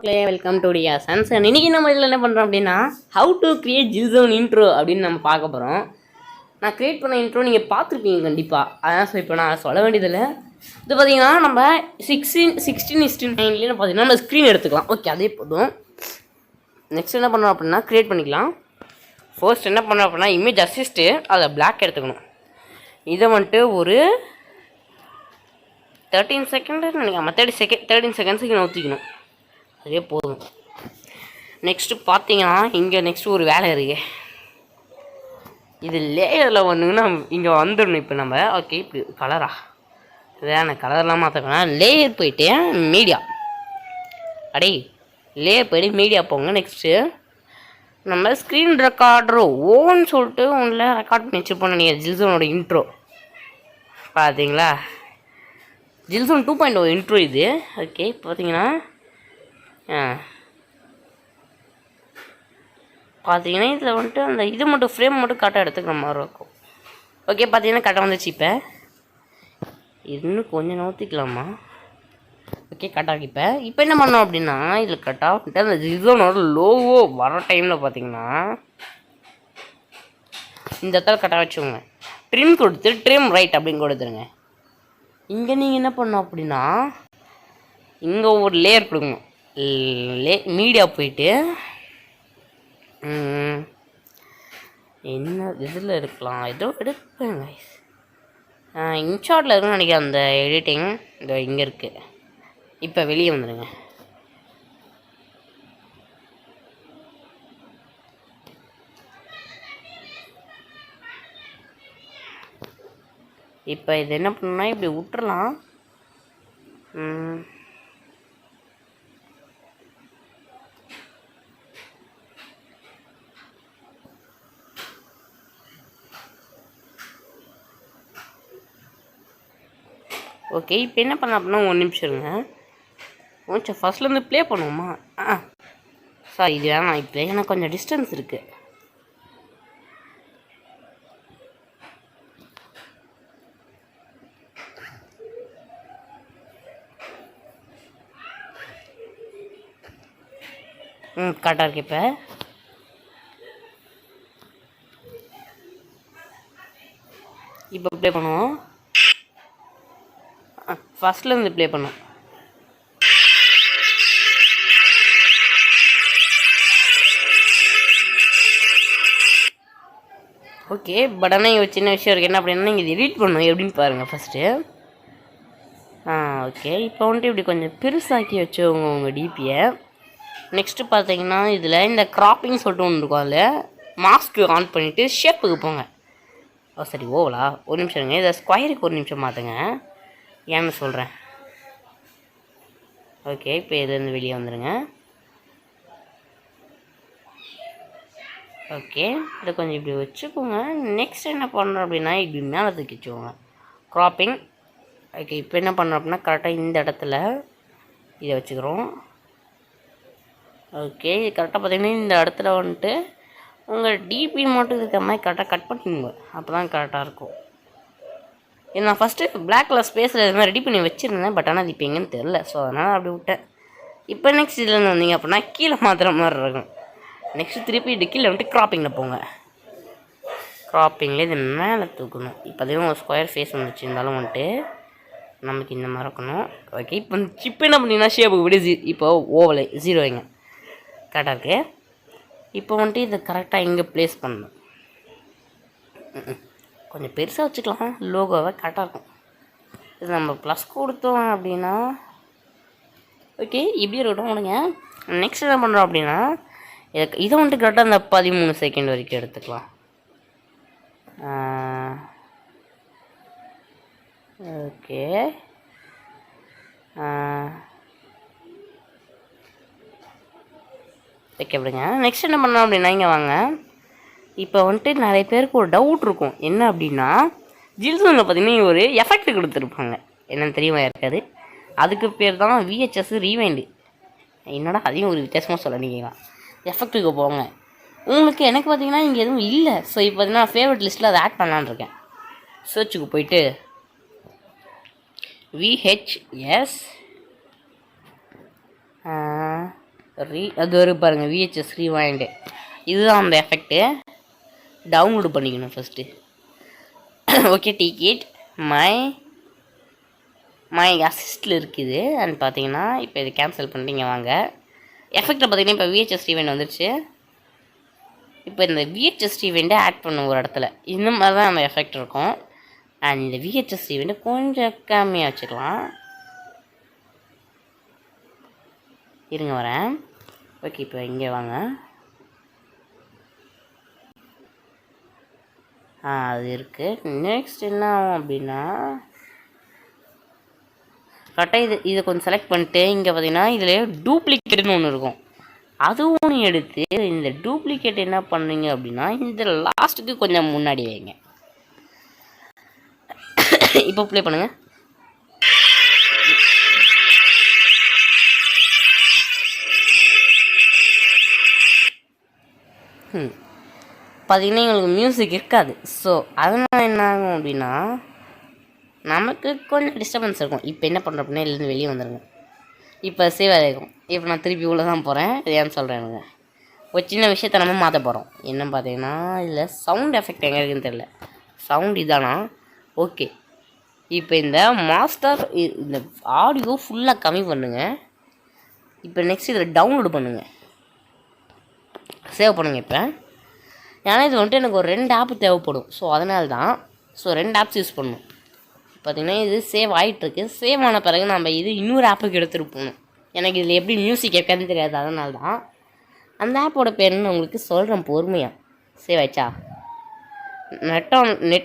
மக்களே, welcome to Diya sons. இன்னைக்கு நம்ம இதில் என்ன பண்ணுறோம் அப்படின்னா, ஹவு டு கிரியேட் ஜில்சோன் இன்ட்ரோ அப்படின்னு நம்ம பார்க்க போகிறோம். நான் கிரியேட் பண்ண இன்ட்ரோ நீங்கள் பார்த்துருப்பீங்க கண்டிப்பாக. அதான் ஸோ இப்போ நான் சொல்ல வேண்டியதில்லை. இது பார்த்தீங்கன்னா நம்ம 16:9 பார்த்தீங்கன்னா நம்ம ஸ்க்ரீன் எடுத்துக்கலாம். ஓகே, அதே போதும். நெக்ஸ்ட் என்ன பண்ணுறோம் அப்படின்னா கிரியேட் பண்ணிக்கலாம். ஃபர்ஸ்ட் என்ன பண்ணுறோம் அப்படின்னா இமேஜ் அசிஸ்ட்டு அதை பிளாக் எடுத்துக்கணும். இதை வந்துட்டு ஒரு 13 செகண்ட் நினைக்காம 13 செகண்ட்ஸுக்கு ஊற்றிக்கணும். அதே போதும். நெக்ஸ்ட்டு பார்த்தீங்கன்னா இங்கே நெக்ஸ்ட்டு ஒரு வேலை இருக்குது. இது லேயரில் வந்துங்கன்னா இங்கே வந்துடணும். இப்போ நம்ம ஓகே இப்படி கலரா வேணா கலர்லாம் மாற்றணும். லேயர் போயிட்டு மீடியா லேயர் போய்ட்டு மீடியா போங்க. நெக்ஸ்ட்டு நம்ம ஸ்க்ரீன் ரெக்கார்டரோ ஓன்னு சொல்லிட்டு ஒன்றில் ரெக்கார்ட் பண்ணி வச்சுருப்போம் நீங்கள் ஜில்சோனோட இன்ட்ரோ பார்த்தீங்களா. ஜில்சோன் 2.0 இன்ட்ரோ இது. ஓகே பார்த்தீங்கன்னா இதில் வந்துட்டு அந்த இது மட்டும் ஃப்ரேம் மட்டும் கரெக்டாக எடுத்துக்கிற மாதிரி இருக்கும். ஓகே பார்த்தீங்கன்னா கரெக்டாக வந்துச்சு. இப்போ இன்னும் கொஞ்சம் நோத்திக்கலாமா? ஓகே கரெக்டாக. இப்போ என்ன பண்ணோம் அப்படின்னா இதில் கரெக்டாக வந்துட்டு அந்த ஜில்சோனோட லோகோ வர டைமில் பார்த்தீங்கன்னா இந்த இடத்துல கரெக்டாக வச்சுக்கோங்க. ட்ரிம் கொடுத்து ட்ரிம் ரைட் அப்படின்னு கொடுத்துருங்க. இங்கே நீங்கள் என்ன பண்ணோம் அப்படின்னா இங்கே ஒரு லேயர் கொடுக்கணும். மீடியா போயிட்டு என்ன இதில் இருக்கலாம், ஏதோ எடுப்பேங்க. இன்ஷாட்டில் இருக்குன்னு நினைக்கிறேன் அந்த எடிட்டிங். இந்த இங்கே இருக்குது. இப்போ வெளியே வந்துடுங்க. இப்போ இது என்ன பண்ணால் இப்படி விட்டுறலாம். ஓகே இப்போ என்ன பண்ணலாம் அப்படின்னா 1 நிமிஷம் இருங்க. கொஞ்சம் ஃபஸ்ட்லேருந்து ப்ளே பண்ணுவோமா? சாரி இது வேணாம். இப்போ எனக்கு கொஞ்சம் டிஸ்டன்ஸ் இருக்குது. கரெக்டாக இருக்கு. இப்போ ப்ளே பண்ணுவோம். ஃபஸ்ட்லேருந்து ப்ளே பண்ணுவோம். ஓகே பட் ஆனால் இங்கே ஒரு சின்ன விஷயம் இருக்குது. என்ன அப்படின்னா நீங்கள் இது எடிட் பண்ணணும் எப்படின்னு பாருங்கள் ஃபஸ்ட்டு. ஓகே இப்போ வந்துட்டு இப்படி கொஞ்சம் பெருசாக்கி வச்சுக்கோங்க உங்கள் டிபியை. நெக்ஸ்ட்டு பார்த்தீங்கன்னா இதில் இந்த க்ராப்பிங் சொல்லிட்டு ஒன்று இருக்கும். அதில் மாஸ்க்கு ஆன் பண்ணிவிட்டு ஷேப்புக்கு போங்க. சரி ஓவலா 1 நிமிஷம் இருங்க. இதை ஸ்கொயருக்கு 1 நிமிஷம் மாற்றுங்க. ஏன்னு சொல்கிறேன். ஓகே இப்போ இதுலேருந்து வெளியே வந்துடுங்க. ஓகே இதை கொஞ்சம் இப்படி வச்சுக்கோங்க. நெக்ஸ்ட் என்ன பண்ணுறோம் அப்படின்னா இப்படி மேலே தூக்கி வச்சுக்கோங்க. க்ராப்பிங். ஓகே இப்போ என்ன பண்ணுறோம் அப்படின்னா கரெக்டாக இந்த இடத்துல இதை வச்சுக்கிறோம். ஓகே இது கரெக்டாக பார்த்தீங்கன்னா இந்த இடத்துல வந்துட்டு உங்கள் டிபி மட்டும் இருக்கிற மாதிரி கரெக்டாக கட் பண்ணிடுங்க. அப்போ தான் கரெக்டாக இருக்கும். இது நான் ஃபஸ்ட்டு பிளாக் கலர் ஸ்பேஸில் இது மாதிரி ரெடி பண்ணி வச்சுருந்தேன். பட் ஆனால் அது இப்போ எங்கேன்னு தெரில. ஸோ அதனால் அப்படி விட்டேன். இப்போ நெக்ஸ்ட் இதில் வந்தீங்க அப்படின்னா கீழே மாற்றுற மாதிரி இருக்கும். நெக்ஸ்ட்டு திருப்பி இது கீழே வந்துட்டு க்ராப்பிங்கில் போங்க. க்ராப்பிங்கில் இது மேலே தூக்கணும். இப்போ அதுவும் ஒரு ஸ்கொயர் ஃபேஸ் வந்துச்சு. இருந்தாலும் வந்துட்டு நமக்கு இந்த மாதிரி இருக்கணும். ஓகே இப்போ சிப்பு என்ன பண்ணிங்கன்னா ஷேப்பு விட இப்போ ஓவல் 0 வைங்க. கரெக்டாக இருக்குது. இப்போ வந்துட்டு இதை கரெக்டாக இங்கே ப்ளேஸ் பண்ணணும். கொஞ்சம் பெருசாக வச்சுக்கலாம். லோகோவை கரெக்டாக இருக்கும். இது நம்ம ப்ளஸ் கொடுத்தோம் அப்படின்னா ஓகே இப்படி இருக்கட்டும் விடுங்க. நெக்ஸ்ட் என்ன பண்ணுறோம் அப்படின்னா இதை வந்துட்டு கரெக்டாக அந்த 13 செகண்ட் வரைக்கும் எடுத்துக்கலாம். ஓகே ஓகே விடுங்க. நெக்ஸ்ட் என்ன பண்ணோம் அப்படின்னா இங்கே வாங்க. இப்போ வந்துட்டு நிறைய பேருக்கு ஒரு டவுட் இருக்கும். என்ன அப்படின்னா ஜில்சோனில் பார்த்தீங்கன்னா ஒரு எஃபெக்ட் கொடுத்துருப்பாங்க. என்னென்னு தெரியுமா இருக்காது. அதுக்கு பேர் தான் VHS ரீவைண்டு. என்னடா அதையும் ஒரு வித்தியாசமாக சொல்ல நீங்கள் எஃபெக்ட்டுக்கு போங்க. உங்களுக்கு எனக்கு பார்த்தீங்கன்னா இங்கே எதுவும் இல்லை. ஸோ இப்போ பார்த்தீங்கன்னா ஃபேவரட் லிஸ்ட்டில் அதை ஆட் பண்ணலான்னு இருக்கேன். சர்ச்சுக்கு போயிட்டு VHS அது ஒரு பாருங்கள் விஹெச்எஸ் ரீவைண்டு. இதுதான் அந்த எஃபெக்ட்டு. டவுன்லோடு பண்ணிக்கணும் ஃபஸ்ட்டு. ஓகே டிக்கெட் மை அசிஸ்டில் இருக்குது. அண்ட் பார்த்தீங்கன்னா இப்போ இது கேன்சல் பண்ணிட்டீங்க வாங்க. எஃபெக்டில் பார்த்தீங்கன்னா இப்போ விஹெச்எஸ் ரீவைண்ட் வந்துடுச்சு. இப்போ இந்த விஹெச்எஸ் ரீவைண்டை ஆட் பண்ணும் ஒரு இடத்துல இந்த மாதிரி தான் அந்த எஃபெக்ட் இருக்கும். அண்ட் இந்த விஹெச்எஸ் ரீவைண்டை கொஞ்சம் கம்மியாக வச்சுக்கலாம். இருங்க வரேன். ஓகே இப்போ இங்கே வாங்க. அது இருக்குது. நெக்ஸ்ட் என்ன ஆகும் அப்படின்னா கரெக்டாக இதை கொஞ்சம் செலக்ட் பண்ணிட்டு இங்கே பார்த்தீங்கன்னா இதில் டூப்ளிகேட்னு ஒன்று இருக்கும். அதுவும் எடுத்து இந்த டூப்ளிகேட் என்ன பண்ணுங்க அப்படின்னா இந்த லாஸ்ட்டுக்கு கொஞ்சம் முன்னாடி வைங்க. இப்போ ப்ளே பண்ணுங்கள். பார்த்தீங்கன்னா எங்களுக்கு மியூசிக் இருக்காது. ஸோ அதனால் என்ன ஆகும் அப்படின்னா நமக்கு கொஞ்சம் டிஸ்டர்பன்ஸ் இருக்கும். இப்போ என்ன பண்ணுறோம் அப்படின்னா இதுலேருந்து வெளியே வந்துடுங்க. இப்போ சேவ் ஆகிருக்கும். இப்போ நான் திருப்பி உள்ளே தான் போகிறேன். ஏன்னு சொல்கிறேன் எனக்கு ஒரு சின்ன விஷயத்தை நம்ம மாற்ற போகிறோம். என்ன பார்த்தீங்கன்னா இதில் சவுண்ட் எஃபெக்ட் எங்கே இருக்குதுன்னு தெரியல. சவுண்ட் இதானா? ஓகே இப்போ இந்த மாஸ்டர் இந்த ஆடியோ ஃபுல்லாக கம்மி பண்ணுங்கள். இப்போ நெக்ஸ்ட் இதில் டவுன்லோடு பண்ணுங்கள். சேவ் பண்ணுங்கள். இப்போ ஏன்னா இது வந்துட்டு எனக்கு ஒரு 2 ஆப்பு தேவைப்படும். ஸோ அதனால தான் 2 ஆப்ஸ் யூஸ் பண்ணணும். பார்த்திங்கன்னா இது சேவ் ஆகிட்டுருக்கு. சேவ் ஆன பிறகு நம்ம இது இன்னொரு ஆப்புக்கு எடுத்துகிட்டு போகணும். எனக்கு இதில் எப்படி மியூசிக் கேட்காதுன்னு தெரியாது. அதனால தான் அந்த ஆப்போட பேருன்னு உங்களுக்கு சொல்கிறேன் பொறுமையாக. சேவ் ஆயிடுச்சா? நெட்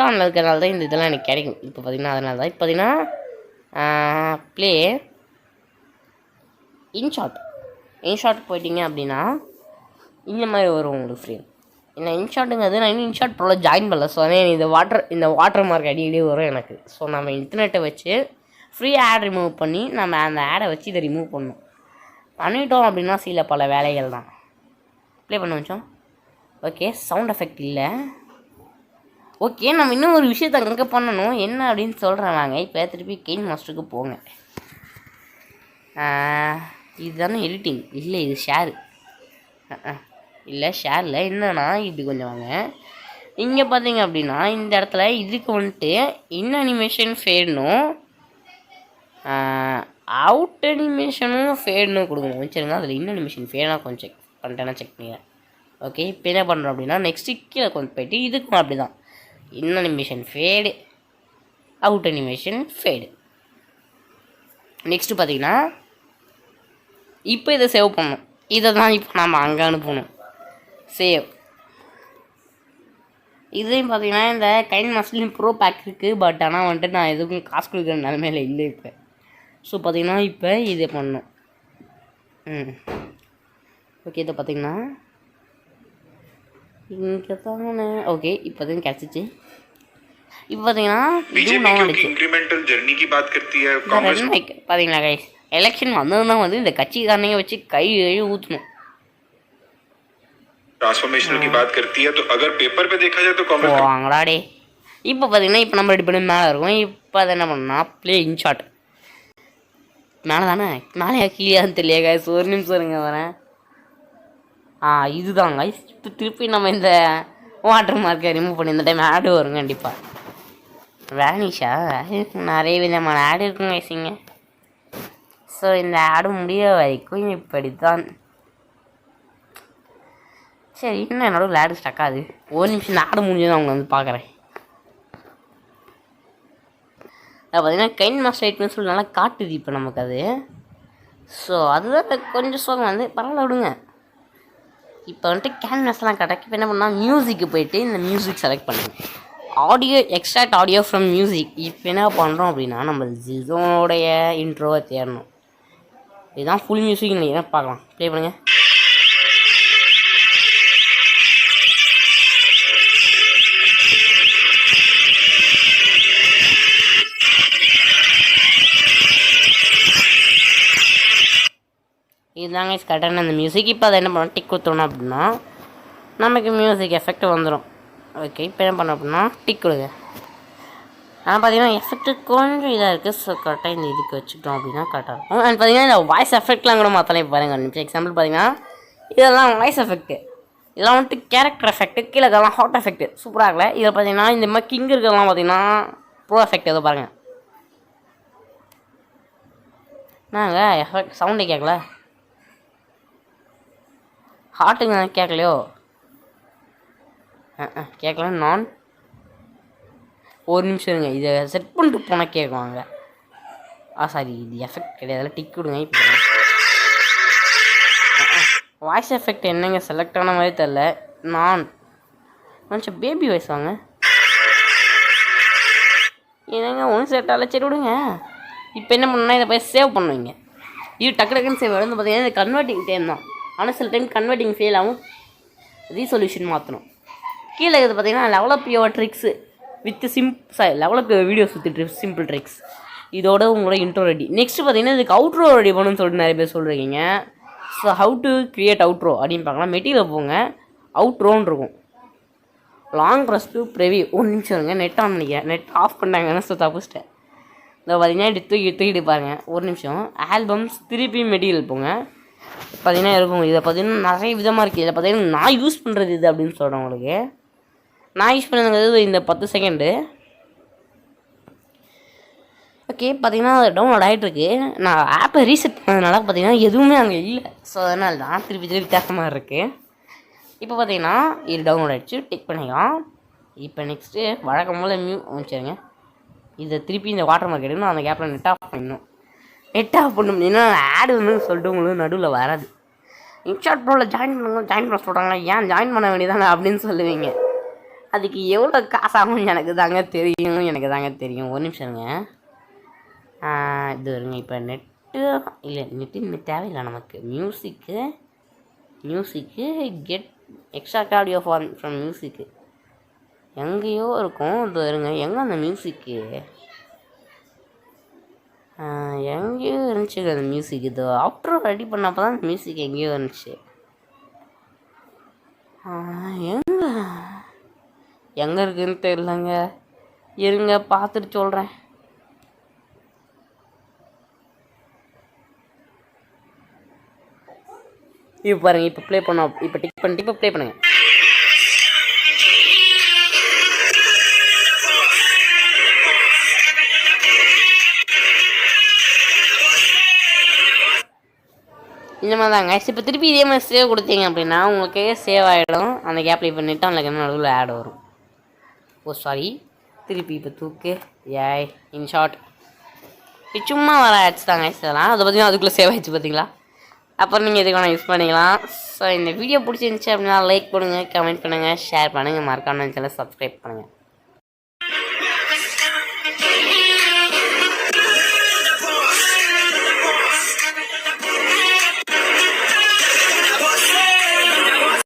ஆனில் இருக்கிறனால தான் இந்த இதெல்லாம் எனக்கு கிடைக்கும். இப்போ பார்த்திங்கன்னா அதனால தான். இப்போ பார்த்திங்கன்னா ப்ளே இன்ஷாட் போயிட்டீங்க அப்படின்னா இந்த மாதிரி வரும் உங்களுக்கு ஃப்ரீ. என்ன இன்ஷாட்டுங்கிறது நான் இன்னும் இன்ஷாட் ப்ரோவில் ஜாயின் பண்ணல. ஸோ அதனால் இந்த வாட்டர் மார்க் அடிக்கடி வரும் எனக்கு. ஸோ நம்ம இன்டர்நெட்டை வச்சு ஃப்ரீ ஆட் ரிமூவ் பண்ணி நம்ம அந்த ஆடை வச்சு இதை ரிமூவ் பண்ணணும். பண்ணிட்டோம் அப்படின்னா சில பல வேலைகள் தான். ப்ளே பண்ண வச்சோம். ஓகே சவுண்ட் எஃபெக்ட் இல்லை. ஓகே நம்ம இன்னும் ஒரு விஷயத்தை அங்கே பண்ணணும். என்ன அப்படின்னு சொல்கிறேன் வாங்க. இப்போ திருப்பி கெயின் மாஸ்டருக்கு போங்க. இதுதானே எடிட்டிங்? இல்லை இது ஷேரு. இல்லை ஷேரில் என்னன்னா இப்படி கொஞ்சம் வாங்க. இங்கே பார்த்தீங்க அப்படின்னா இந்த இடத்துல இதுக்கு வந்துட்டு இன் அனிமேஷன் ஃபேடணும் அவுட் அனிமேஷனும் ஃபேடணும் கொடுக்கணும். வச்சுருங்க. அதில் இன் அனிமேஷன் ஃபேடாக கொஞ்சம் செக் பண்ணிட்டேன்னா செக் பண்ணிங்க. ஓகே இப்போ என்ன பண்ணுறோம் அப்படின்னா நெக்ஸ்ட்டு கீழே கொஞ்சம் போய்ட்டு இதுக்கும் அப்படி தான் இன் animation fade out animation fade. Next பார்த்தீங்கன்னா இப்போ இதை சேவ் பண்ணணும். இதை தான் இப்போ நம்ம அங்கே அனுப்பணும். சேவ். இதையும் பார்த்தீங்கன்னா இந்த கைன் மாஸ்டர்லையும் ப்ரோ பேக் இருக்குது. பட் ஆனால் வந்துட்டு நான் எதுக்கும் காசு கொடுக்குற நிலமையில இல்லை இப்போ. ஸோ பார்த்தீங்கன்னா இப்போ இதை பண்ணணும். ஓகே இதை பார்த்தீங்கன்னா இங்கே தானே. ஓகே இப்போ தான் கிடச்சிச்சு. இப்போ பார்த்தீங்கன்னா இதுவும் நான் பார்த்தீங்களா கைஸ் எலெக்ஷன் வந்ததுதான் வந்து இந்த கட்சிக்காரனைங்க வச்சு கை ஊற்றணும். ट्रांसफॉर्मेशन की बात करती है तो अगर पेपर पे देखा जाए तो कांग्रेस வாங்களாடே. இப்போ பார்த்தீங்கன்னா இப்போ நம்ம ரெடி பண்ணி மேலே இருக்கும். இப்போ அதை என்ன பண்ணணும்னா ப்ளே இன்ஷாட் மேலே தானே மேலே கீழேன்னு தெரியல கைஸ். ஒரு நிமிஷம் இருங்க வரேன். இதுதான் கைஸ். இப்போ திருப்பி நம்ம இந்த வாட்டர் மார்க்கை ரிமூவ் பண்ணி இந்த டைம் ஆடு வரும் கண்டிப்பாக. வேனிஷா நிறைய விதமான ஆடு இருக்குங்க கைஸிங்க. ஸோ இந்த ஆடு முடிய வரைக்கும் இப்படி தான். சரி இன்னும் என்னோட லேடு ஸ்டக் ஆகுது. ஒரு நிமிஷம் இந்த ஆடு முடிஞ்சது அவங்க வந்து பார்க்குறேன். அது பார்த்தீங்கன்னா கைன் மாஸ்டர் ஐட்னு சொல்லி நல்லா காட்டுது இப்போ நமக்கு அது. ஸோ அதுதான் கொஞ்சம் சோகம் வந்து பரவாயில்ல விடுங்க. இப்போ வந்துட்டு கேன்வாஸ்லாம் கரெக்டாக. இப்போ என்ன பண்ணால் மியூசிக்கு போயிட்டு இந்த மியூசிக் செலக்ட் பண்ணுங்க. Audio extract audio from music. இப்போ என்ன பண்ணுறோம் அப்படின்னா நம்ம ஜிசோனுடைய இன்ட்ரோவை தேடணும். இதுதான் ஃபுல் மியூசிக் நீங்கள் பார்க்கலாம். ப்ளே பண்ணுங்கள். இதுதாங்க கரெக்டான அந்த மியூசிக். இப்போ அதை என்ன பண்ணோம் டிக் கொடுத்தோம் அப்படின்னா நமக்கு மியூசிக் எஃபெக்ட் வந்துடும். ஓகே இப்போ என்ன பண்ணோம் அப்படின்னா டிக் கொடுங்க. ஆனால் பார்த்தீங்கன்னா எஃபெக்ட்டு கொஞ்சம் இதாக இருக்குது. ஸோ கரெக்டாக இந்த இதுக்கு வச்சுக்கிட்டோம் அப்படின்னா கரெக்டாக இருக்கும். அண்ட் பார்த்தீங்கன்னா இந்த வாய்ஸ் எஃபெக்ட்லாம் கூட மாற்றலாம் பாருங்கள். இப்போ எக்ஸாம்பிள் பார்த்தீங்கன்னா இதெல்லாம் வாய்ஸ் எஃபெக்ட்டு, இதெல்லாம் வந்துட்டு கேரக்டர் எஃபெக்ட்டு, கீழே இருக்கலாம் ஹாட் எஃபெக்ட்டு சூப்பராக இருக்கல. இதில் பார்த்தீங்கன்னா இந்த மாதிரி கிங் இருக்கிறதெல்லாம் பார்த்தீங்கன்னா ப்ரோ எஃபெக்ட் ஏதோ பாருங்கள். நாங்க எஃபெக்ட் சவுண்டே கேட்கல, ஹாட்டுங்க கேட்கலையோ? கேட்கல. நான் ஒரு நிமிஷம் இருங்க, இதை செட் பண்ணிட்டு போனால் கேட்குவாங்க. சாரி, இது எஃபெக்ட் கிடையாது, டிக் விடுங்க. இப்போ வாய்ஸ் எஃபெக்ட் என்னங்க செலக்ட் ஆன மாதிரி தெரில. நான் கொஞ்சம் பேபி வாய்ஸ் வாங்க. என்னங்க ஒன்று செட் ஆகல, சரி விடுங்க. இப்போ என்ன பண்ணால் இதை போய் சேவ் பண்ணுவீங்க. இது டக்கு டக்குன்னு சேவ் வந்து பார்த்தீங்கன்னா இது கன்வெர்ட்டிங் டைம் தான். ஆனால் சில டைம் கன்வெர்ட்டிங் ஃபெயில் ஆகும், ரீசொல்யூஷன் மாற்றணும். கீழே இது பார்த்தீங்கன்னா level up your tricks with level up your videos with simple tricks. இதோட உங்களோட இன்ட்ரோ ரெடி. நெக்ஸ்ட்டு பார்த்தீங்கன்னா இதுக்கு அவுட்ரோ ரெடி பண்ணணும்னு சொல்லிட்டு நிறைய பேர் சொல்கிறீங்க. So how to create outro அப்படின்னு பார்க்கலாம். மெட்டீரியல் போங்க, அவுட்ரோன்னு இருக்கும். Long press to preview. ஒரு நிமிஷம் இருங்க, நெட் ஆன் பண்ணிக்கிறேன். நெட் ஆஃப் பண்ணாங்கன்னு ஸோ தப்பிச்சிட்டேன். இதை பார்த்தீங்கன்னா இப்படி தூக்கிட்டு பாருங்கள். ஒரு நிமிஷம். ஆல்பம்ஸ் திருப்பி மெட்டீரியல் போங்க. பார்த்தீங்கன்னா இருக்கும். இதை பார்த்தீங்கன்னா நிறைய விதமாக இருக்குது. இதில் பார்த்தீங்கன்னா நான் யூஸ் பண்ணுறது இது அப்படின்னு சொல்கிறேன் உங்களுக்கு. நான் யூஸ் பண்ணுறது இந்த 10 செகண்டு. ஓகே, பார்த்தீங்கன்னா அது டவுன்லோட் ஆகிட்டுருக்கு. நான் ஆப்பை ரீசெட் பண்ணதுனால பார்த்தீங்கன்னா எதுவுமே அங்கே இல்லை. ஸோ அதனால தான் திருப்பி வித்தியாசமாக இருக்குது. இப்போ பார்த்தீங்கன்னா இது டவுன்லோட் ஆகிடுச்சு, டிக் பண்ணிக்கலாம். இப்போ நெக்ஸ்ட்டு வழக்கம் போல் வச்சுருங்க. இதை திருப்பி இந்த வாட்டர் மார்க் எடுக்கணும். அந்த கேப்பில் நெட் ஆஃப் பண்ணணும். நெட் ஆஃப் பண்ணணும் அப்படின்னா ஆடு வந்து சொல்லிட்டு உங்களுக்கு நடுவில் வராது. இன்ஷார்ட் ப்ரோவில் ஜாயின் பண்ண சொல்கிறாங்களா, ஏன் ஜாயின் பண்ண வேண்டியதாங்க அப்படின்னு சொல்லுவீங்க. அதுக்கு எவ்வளோ காசு ஆகும் எனக்கு தாங்க தெரியும். ஒரு நிமிஷம் இருங்க. இது வருங்க. இப்போ நெட்டு இல்லை, நெட்டு தேவையில்லை நமக்கு. மியூசிக்கு கெட் எக்ஸ்ட்ரா ஆடியோ ஃப்ரம் மியூசிக்கு எங்கேயோ இருக்கும். இது வருங்க. எங்கே அந்த மியூசிக்கு எங்கேயோ இருந்துச்சு அந்த மியூசிக். இது அவுட்ரோ ரெடி பண்ணப்போ தான் மியூசிக் எங்கேயோ இருந்துச்சு. எங்கே இருக்குதுன்னு தெரியலங்க, இருங்க பார்த்துட்டு சொல்கிறேன். இப்போ பாருங்கள், இப்போ ப்ளே பண்ணோம். இப்போ டிக் பண்ணிட்டு இப்போ ப்ளே பண்ணுங்கள். இந்த மாதிரி தாங்க. இப்போ திருப்பி இதே மாதிரி சேவ் கொடுத்தீங்க அப்படின்னா உங்களுக்கு சேவ் ஆகிடும். அந்த கேப்பில் இப்போ நெட் ஆன்லைன் நடுவில் ஆட் வரும். சாரி, திருப்பி இப்போ தூக்கு இன் ஷார்ட். இது சும்மா வர ஆட்ஸ் தாங்க இதெல்லாம். அதை பார்த்தீங்கன்னா அதுக்குள்ளே சேவ் ஆகிடுச்சு பார்த்தீங்களா. அப்புறம் நீங்கள் எதுக்கான யூஸ் பண்ணிக்கலாம். ஸோ இந்த வீடியோ பிடிச்சிருந்துச்சி அப்படின்னா லைக் பண்ணுங்கள், கமெண்ட் பண்ணுங்கள், ஷேர் பண்ணுங்கள், மறக்காம சேனலை சப்ஸ்கிரைப் பண்ணுங்கள்.